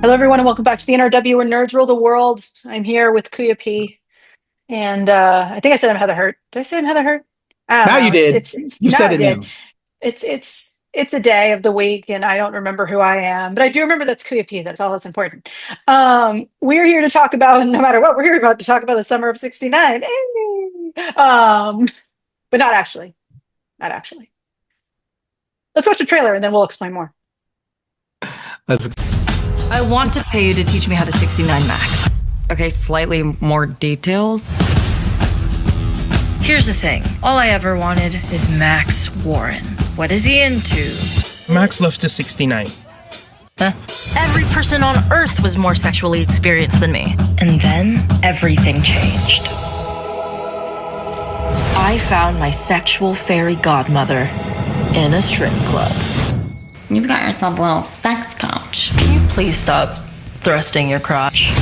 Hello, everyone, and welcome back to the NRW, where nerds rule the world. I'm here with Kuya P, and I think I said I'm Heather Hurt. Did I say I'm Heather Hurt? I don't Now know. you did. It's You now said I it did. now. It's a day of the week, and I don't remember who I am, but I do remember that's Kuya P. That's all that's important. We're here to talk about, no matter what, we're here about to talk about the summer of '69. Hey! But not actually. Not actually. Let's watch a trailer, and then we'll explain more. That's I want to pay you to teach me how to 69 max. Okay, slightly more details. Here's the thing. All I ever wanted is Max Warren. What is he into? Max loves to 69. Every person on Earth was more sexually experienced than me. And then everything changed. I found my sexual fairy godmother in a strip club. You've got yourself a little sex coach. Can you please stop thrusting your crotch?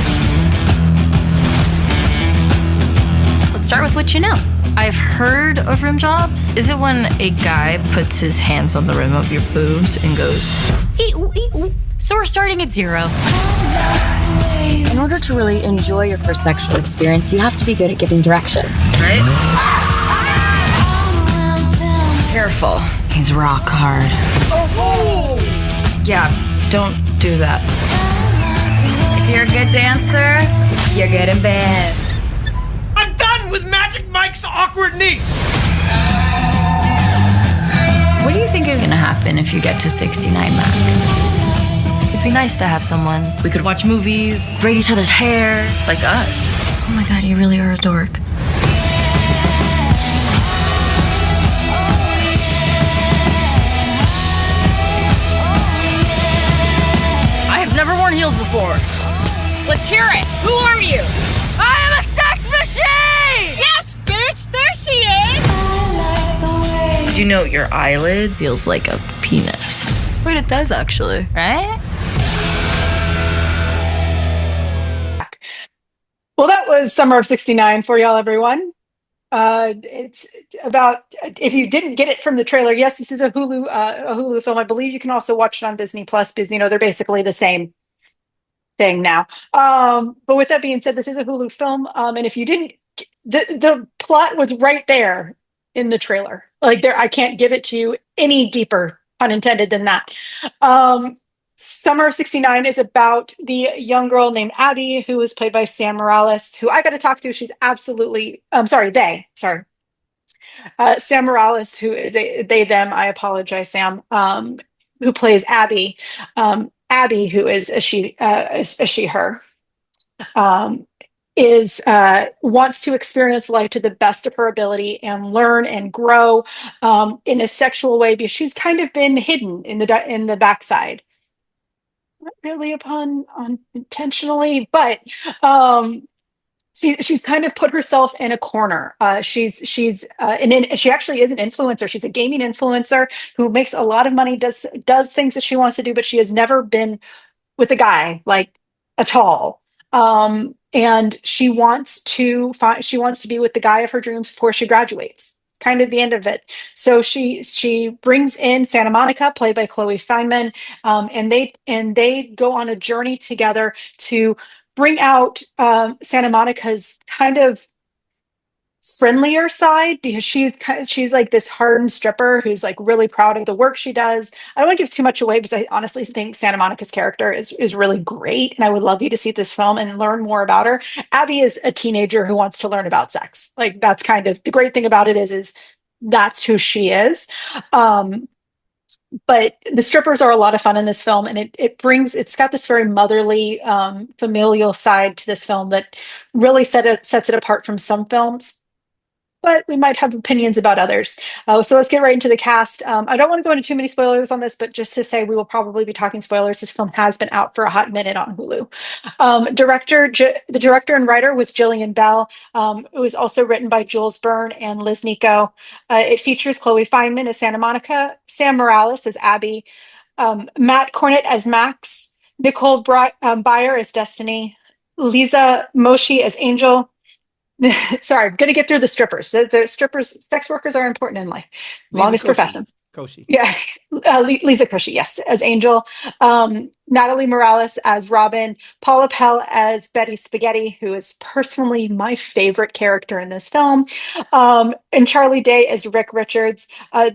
Let's start with what you know. I've heard of rim jobs. Is it when a guy puts his hands on the rim of your boobs and goes, Ee-oo, ee-oo. So we're starting at 0. In order to really enjoy your first sexual experience, you have to be good at giving direction. right? Careful. He's rock hard. Yeah, don't do that. If you're a good dancer, you're good in bed. I'm done with Magic Mike's awkward niece. What do you think is gonna happen if you get to 69 max? It'd be nice to have someone. We could watch movies, braid each other's hair, like us. Oh my god, you really are a dork. I have never worn heels before. Let's hear it. Who are you? I am a sex machine! Yes, bitch. There she is. Did you know your eyelid feels like a penis? Wait, it does actually, right? Well, that was Summer of '69 for y'all, everyone. It's about, if you didn't get it from the trailer, yes, this is a Hulu film. I believe you can also watch it on Disney Plus because, they're basically the same thing now. But with that being said, this is a Hulu film. And if you didn't, the plot was right there in the trailer. Like there, I can't give it to you any deeper, pun intended, than that. Summer of '69 is about the young girl named Abby, who was played by Sam Morales, who I got to talk to. She's absolutely, Sam Morales, who is they, them, I apologize, Sam, who plays Abby. Abby, who is a she, her, is wants to experience life to the best of her ability and learn and grow in a sexual way because she's kind of been hidden in the backside. Not really upon intentionally, but she's kind of put herself in a corner. She actually is an influencer. She's a gaming influencer who makes a lot of money, does things that she wants to do, but she has never been with a guy like at all. And she wants to be with the guy of her dreams before she graduates. Kind of the end of it. So she brings in Santa Monica, played by Chloe Fineman, and they go on a journey together to bring out Santa Monica's kind of friendlier side because she's like this hardened stripper who's like really proud of the work she does. I don't want to give too much away because I honestly think Santa Monica's character is really great, and I would love you to see this film and learn more about her. Abby is a teenager who wants to learn about sex. Like that's kind of the great thing about it is that's who she is. But the strippers are a lot of fun in this film, and it's got this very motherly, familial side to this film that really sets it apart from some films. But we might have opinions about others. So let's get right into the cast. I don't want to go into too many spoilers on this, but just to say we will probably be talking spoilers. This film has been out for a hot minute on Hulu. The director and writer was Jillian Bell. It was also written by Jules, Byrne, and Liz Nico. It features Chloe Fineman as Santa Monica, Sam Morales as Abby, Matt Cornett as Max, Nicole Byer as Destiny, Liza Koshy as Angel. Sorry, I'm going to get through the strippers. The strippers, sex workers are important in life. Longest profession. Koshy. Yeah, Liza Koshy, yes, as Angel. Natalie Morales as Robin. Paula Pell as Betty Spaghetti, who is personally my favorite character in this film. And Charlie Day as Rick Richards.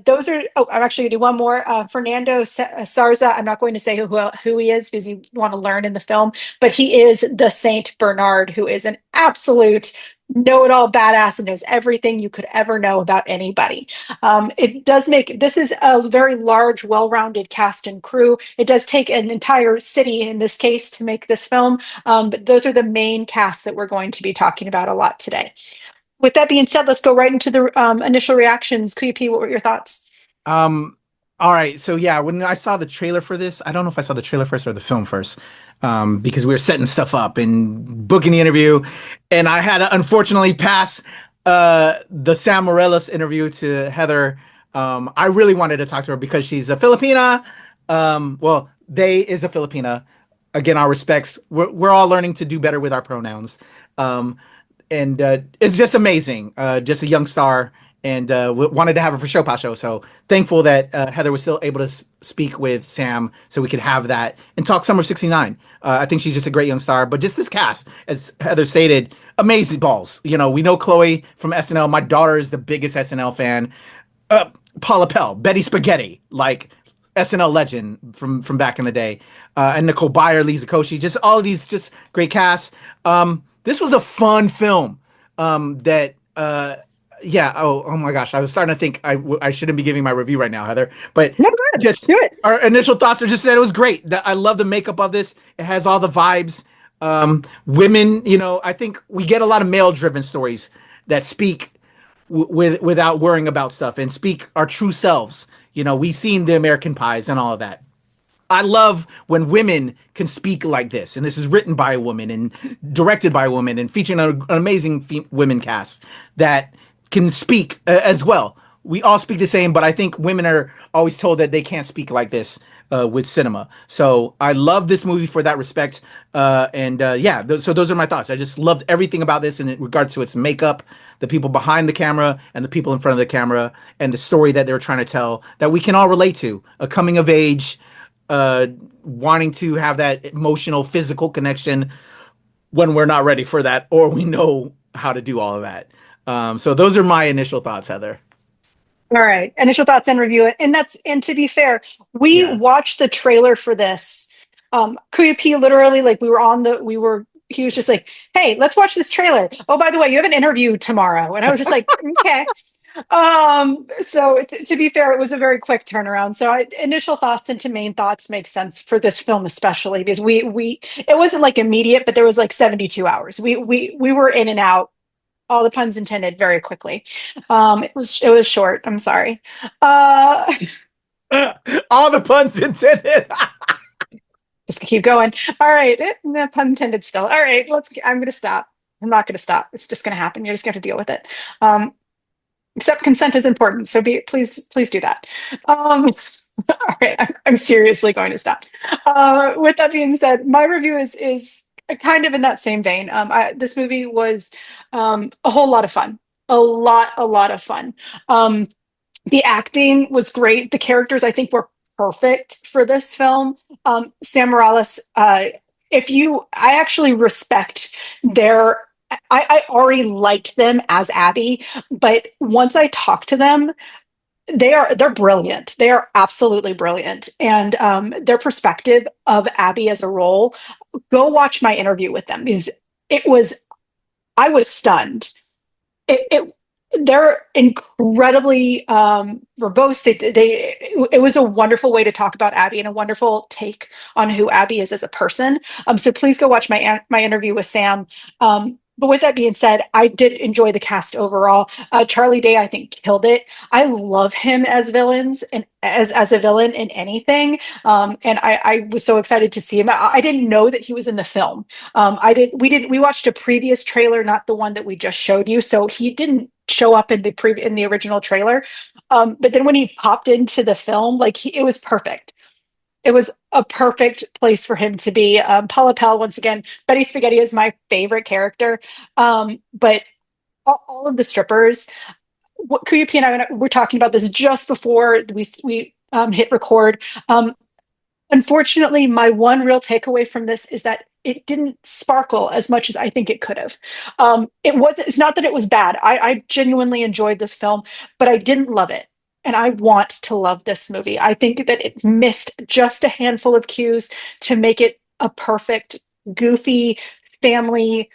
Those are. Oh, I'm actually going to do one more. Fernando Sarza. I'm not going to say who he is because you want to learn in the film, but he is the Saint Bernard, who is an absolute know-it-all badass and knows everything you could ever know about anybody. It does make this is a very large, well-rounded cast and crew. It does take an entire city in this case to make this film, but those are the main cast that we're going to be talking about a lot today. With that being said, let's go right into the initial reactions. QP, what were your thoughts? All right, so yeah, when I saw the trailer for this, I don't know if I saw the trailer first or the film first, because we were setting stuff up and booking the interview, and I had to unfortunately pass the Sam Morelos interview to Heather. I really wanted to talk to her because she's a Filipina. Well, they is a Filipina. Again, our respects. We're all learning to do better with our pronouns, and it's just amazing. Just a young star. And wanted to have her for Showpile Show. So thankful that Heather was still able to speak with Sam so we could have that and talk Summer 69. I think she's just a great young star. But just this cast, as Heather stated, amazing balls. You know, we know Chloe from SNL. My daughter is the biggest SNL fan. Paula Pell, Betty Spaghetti, like SNL legend from back in the day. And Nicole Byer, Liza Koshy, just all of these just great casts. This was a fun film that... yeah. Oh my gosh. I was starting to think I shouldn't be giving my review right now, Heather. But No, just do it. Our initial thoughts are just that it was great. That I love the makeup of this. It has all the vibes. Women, you know, I think we get a lot of male-driven stories that speak without worrying about stuff and speak our true selves. You know, we've seen the American Pies and all of that. I love when women can speak like this, and this is written by a woman and directed by a woman and featuring an amazing women cast that can speak as well. We all speak the same, but I think women are always told that they can't speak like this with cinema. So I love this movie for that respect. So those are my thoughts. I just loved everything about this in regards to its makeup, the people behind the camera and the people in front of the camera, and the story that they're trying to tell that we can all relate to. A coming of age, wanting to have that emotional, physical connection when we're not ready for that, or we know how to do all of that. So those are my initial thoughts, Heather. All right. Initial thoughts and review. And to be fair, we watched the trailer for this. Kuya literally, like he was just like, hey, let's watch this trailer. Oh, by the way, you have an interview tomorrow. And I was just like, okay. So to be fair, it was a very quick turnaround. So initial thoughts into main thoughts make sense for this film, especially because it wasn't like immediate, but there was like 72 hours. We were in and out, all the puns intended, very quickly. It was short. I'm sorry. All the puns intended. Just keep going. All right. The pun intended still. All right. I'm going to stop. I'm not going to stop. It's just going to happen. You're just going to have to deal with it. Except consent is important. So please do that. All right. I'm seriously going to stop. With that being said, my review is kind of in that same vein. This movie was a whole lot of fun. A lot of fun. The acting was great. The characters, I think, were perfect for this film. Sam Morales, I actually respect I already liked them as Abby, but once I talked to them, they're brilliant. They are absolutely brilliant. And their perspective of Abby as a role, go watch my interview with them because I was stunned. They're incredibly verbose. It was a wonderful way to talk about Abby and a wonderful take on who Abby is as a person. So please go watch my interview with Sam. But with that being said, I did enjoy the cast overall. Charlie Day, I think, killed it. I love him as villains and as a villain in anything. And I was so excited to see him. I didn't know that he was in the film. We watched a previous trailer, not the one that we just showed you. So he didn't show up in the original trailer. But then when he popped into the film, it was perfect. It was a perfect place for him to be. Paula Pell, once again, Betty Spaghetti is my favorite character. But all of the strippers, what Kuyupi and I were talking about this just before we hit record. Unfortunately, my one real takeaway from this is that it didn't sparkle as much as I think it could have. It's not that it was bad. I genuinely enjoyed this film, but I didn't love it. And I want to love this movie. I think that it missed just a handful of cues to make it a perfect, goofy family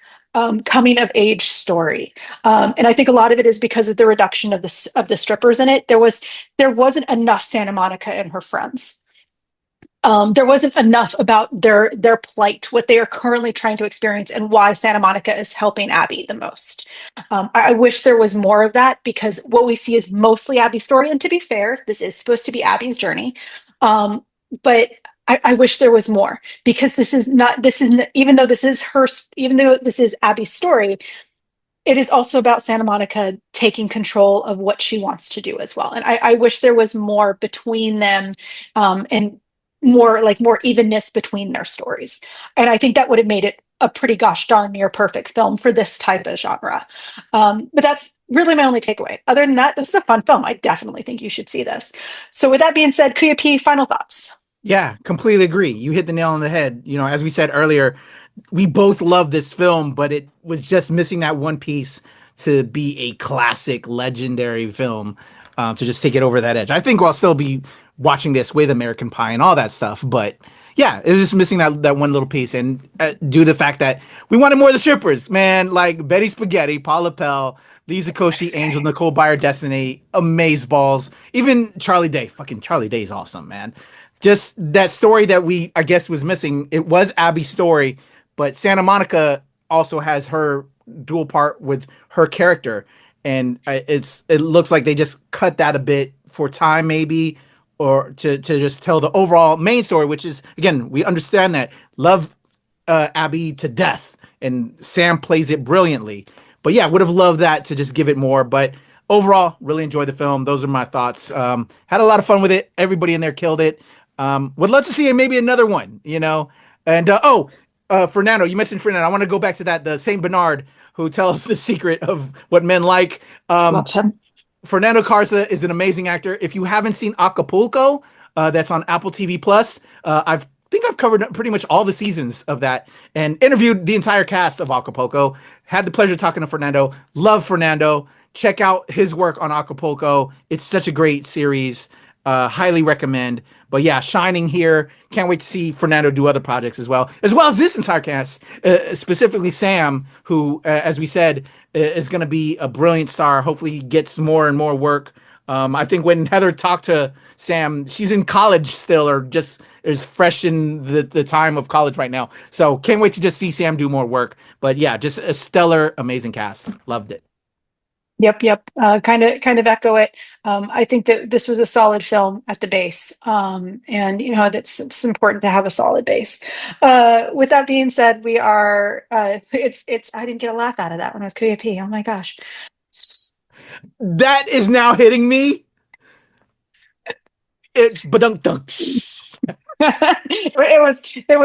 coming of age story. And I think a lot of it is because of the reduction of the strippers in it. There wasn't enough Santa Monica and her friends. There wasn't enough about their plight, what they are currently trying to experience, and why Santa Monica is helping Abby the most. I wish there was more of that, because what we see is mostly Abby's story. And to be fair, this is supposed to be Abby's journey, but I wish there was more, because even though this is Abby's story, it is also about Santa Monica taking control of what she wants to do as well. And I wish there was more between them, and more evenness between their stories. And I think that would have made it a pretty gosh darn near perfect film for this type of genre. But that's really my only takeaway. Other than that, this is a fun film. I definitely think you should see this. So with that being said, Kuya P, final thoughts. Yeah, completely agree. You hit the nail on the head. As we said earlier, we both love this film, but it was just missing that one piece to be a classic, legendary film, to just take it over that edge. I think I'll still be watching this with American Pie and all that stuff, but yeah, it was just missing that one little piece. And due to the fact that we wanted more of the strippers, man, like Betty Spaghetti, Paula Pell, Liza Koshy, Angel, Nicole Byer, Destiny, Amazeballs, even Charlie Day. Fucking Charlie Day is awesome, man. Just that story that I guess was missing. It was Abby's story, but Santa Monica also has her dual part with her character, and it looks like they just cut that a bit for time, maybe, or to just tell the overall main story, which is, again, we understand that love Abby to death, and Sam plays it brilliantly. But yeah, would have loved that to just give it more. But overall, really enjoyed the film. Those are my thoughts. Had a lot of fun with it. Everybody in there killed it. Would love to see maybe another one, And Fernando, you mentioned Fernando. I want to go back to that, the Saint Bernard who tells the secret of what men like. Love him. Fernando Carsa is an amazing actor. If you haven't seen Acapulco, that's on Apple TV Plus. I think I've covered pretty much all the seasons of that and interviewed the entire cast of Acapulco. Had the pleasure of talking to Fernando. Love Fernando. Check out his work on Acapulco. It's such a great series. Highly recommend. But yeah, shining here. Can't wait to see Fernando do other projects as well as this entire cast, specifically Sam, who, as we said, is going to be a brilliant star. Hopefully he gets more and more work. I think when Heather talked to Sam, she's in college still, or just is fresh in the time of college right now. So can't wait to just see Sam do more work. But yeah, just a stellar, amazing cast. Loved it. Yep. Kind of echo it. I think that this was a solid film at the base. And it's important to have a solid base. With that being said, we are, I didn't get a laugh out of that one with Kuya P. Oh my gosh. That is now hitting me. It was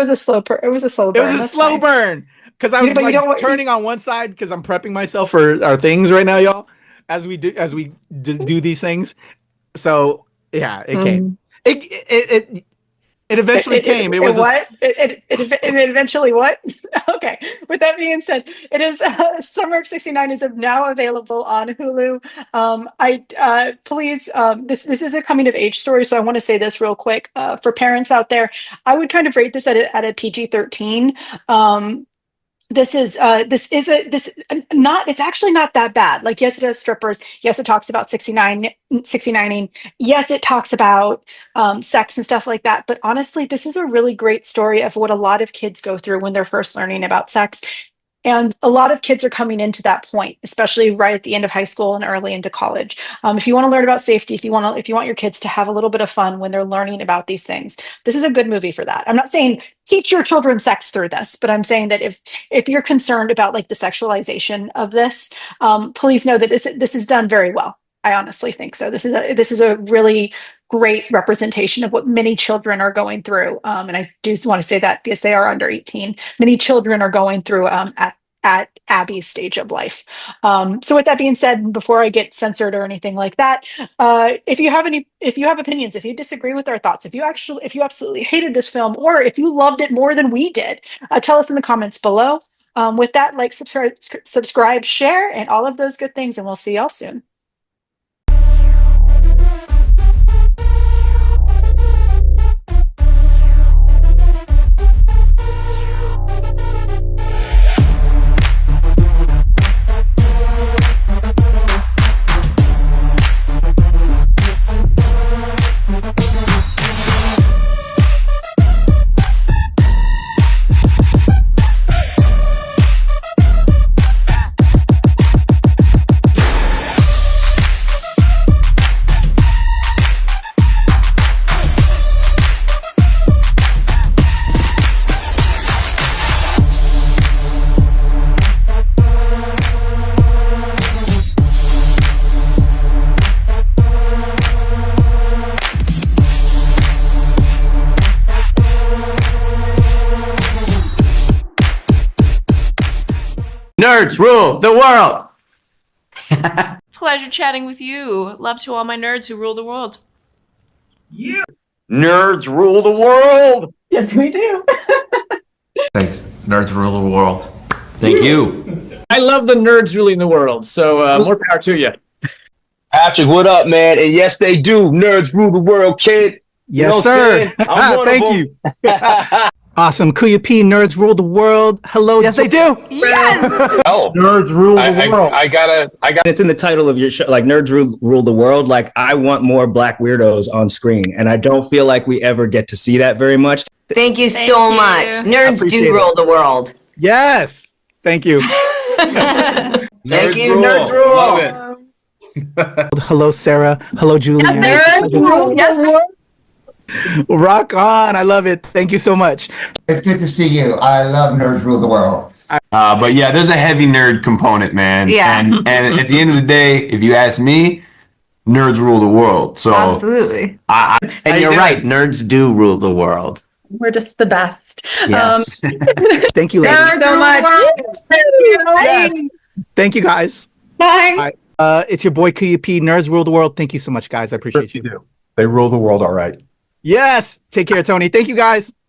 a slow burn. It was a slow burn. Because I was turning on one side because I'm prepping myself for our things right now, y'all, as we do these things. So yeah, it came. It eventually came. It was what? It eventually what? Okay. With that being said, it is Summer of '69 is now available on Hulu. Please, this is a coming of age story, so I want to say this real quick for parents out there. I would kind of rate this at a PG-13. It's actually not that bad. Like, yes, it has strippers. Yes, it talks about 69ing. Yes, it talks about sex and stuff like that. But honestly, this is a really great story of what a lot of kids go through when they're first learning about sex. And a lot of kids are coming into that point, especially right at the end of high school and early into college. If you want to learn about safety, if you want your kids to have a little bit of fun when they're learning about these things, this is a good movie for that. I'm not saying teach your children sex through this, but I'm saying that if you're concerned about like the sexualization of this, please know that this is done very well. I honestly think so. This is a really great representation of what many children are going through. And I do want to say that because they are under 18, many children are going through at at Abby's stage of life. So with that being said, before I get censored or anything like that, if you have opinions, if you disagree with our thoughts, if you absolutely hated this film, or if you loved it more than we did, tell us in the comments below. With that, like, subscribe, share, and all of those good things, and we'll see y'all soon. Nerds rule the world. Pleasure chatting with you. Love to all my nerds who rule the world. Nerds rule the world. Yes, we do. Thanks. Nerds rule the world. Thank you. I love the nerds ruling the world, so more power to you. Patrick, what up, man? And yes, they do. Nerds rule the world, kid. Yes, sir. Thank you. Awesome. Kuya P, nerds rule the world. Hello. Yes, they do. Yes. Oh, Nerds rule the world. I got. It's in the title of your show, like Nerds Rule the World. Like, I want more black weirdos on screen, and I don't feel like we ever get to see that very much. Thank you so much. Nerds do rule the world. Yes. Thank you. Thank you, nerds rule. Love it. Hello, Sarah. Hello, Julian. Yes, Rock on. I love it. Thank you so much. It's good to see you. I love Nerds Rule the World. But yeah, there's a heavy nerd component, man. Yeah. And at the end of the day, if you ask me, nerds rule the world. So Absolutely. And you're right. Nerds do rule the world. We're just the best. Yes. Thank you, ladies. So much. Yes. Thank you, guys. Bye. It's your boy Kuya P. Nerds rule the world. Thank you so much, guys. I appreciate you. do. They rule the world all right. Yes. Take care, Tony. Thank you, guys.